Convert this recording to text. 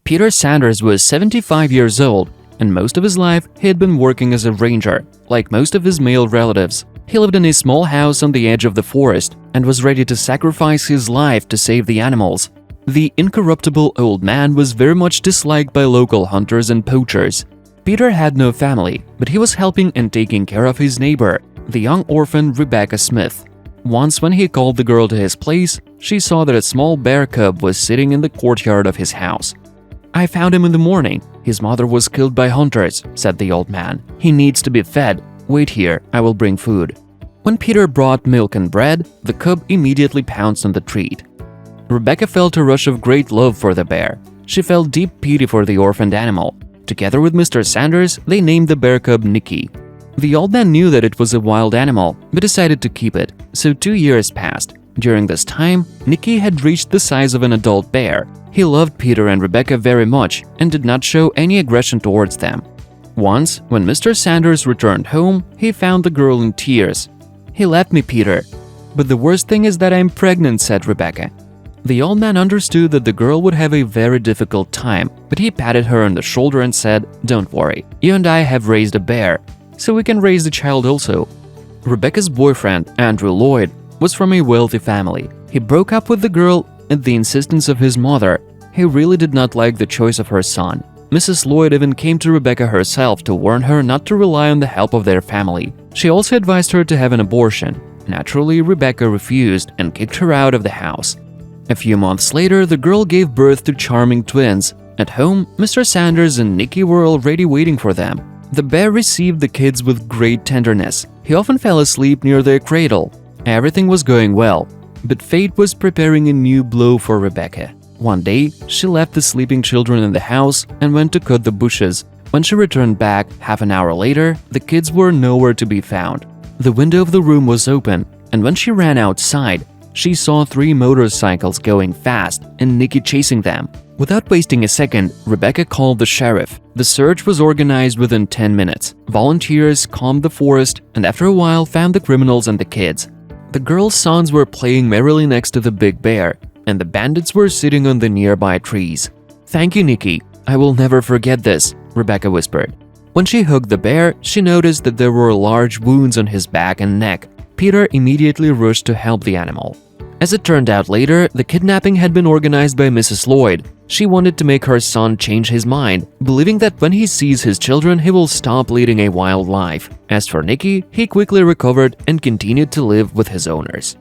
Peter Sanders was 75 years old, and most of his life he had been working as a ranger, like most of his male relatives. He lived in a small house on the edge of the forest and was ready to sacrifice his life to save the animals. The incorruptible old man was very much disliked by local hunters and poachers. Peter had no family, but he was helping and taking care of his neighbor, the young orphan Rebecca Smith. Once when he called the girl to his place, she saw that a small bear cub was sitting in the courtyard of his house. "I found him in the morning. His mother was killed by hunters," said the old man. "He needs to be fed. Wait here, I will bring food." When Peter brought milk and bread, the cub immediately pounced on the treat. Rebecca felt a rush of great love for the bear. She felt deep pity for the orphaned animal. Together with Mr. Sanders, they named the bear cub Nicky. The old man knew that it was a wild animal, but decided to keep it, so 2 years passed. During this time, Nicky had reached the size of an adult bear. He loved Peter and Rebecca very much and did not show any aggression towards them. Once, when Mr. Sanders returned home, he found the girl in tears. "He left me, Peter. But the worst thing is that I'm pregnant," said Rebecca. The old man understood that the girl would have a very difficult time, but he patted her on the shoulder and said, "Don't worry, you and I have raised a bear, so we can raise the child also." Rebecca's boyfriend, Andrew Lloyd, was from a wealthy family. He broke up with the girl at the insistence of his mother. He really did not like the choice of her son. Mrs. Lloyd even came to Rebecca herself to warn her not to rely on the help of their family. She also advised her to have an abortion. Naturally, Rebecca refused and kicked her out of the house. A few months later, the girl gave birth to charming twins. At home, Mr. Sanders and Nicky were already waiting for them. The bear received the kids with great tenderness. He often fell asleep near their cradle. Everything was going well, but fate was preparing a new blow for Rebecca. One day, she left the sleeping children in the house and went to cut the bushes. When she returned back half an hour later, the kids were nowhere to be found. The window of the room was open, and when she ran outside, she saw 3 motorcycles going fast and Nicky chasing them. Without wasting a second, Rebecca called the sheriff. The search was organized within 10 minutes. Volunteers combed the forest and after a while found the criminals and the kids. The girls' sons were playing merrily next to the big bear, and the bandits were sitting on the nearby trees. "Thank you, Nicky. I will never forget this," Rebecca whispered. When she hugged the bear, she noticed that there were large wounds on his back and neck. Peter immediately rushed to help the animal. As it turned out later, the kidnapping had been organized by Mrs. Lloyd. She wanted to make her son change his mind, believing that when he sees his children, he will stop leading a wild life. As for Nicky, he quickly recovered and continued to live with his owners.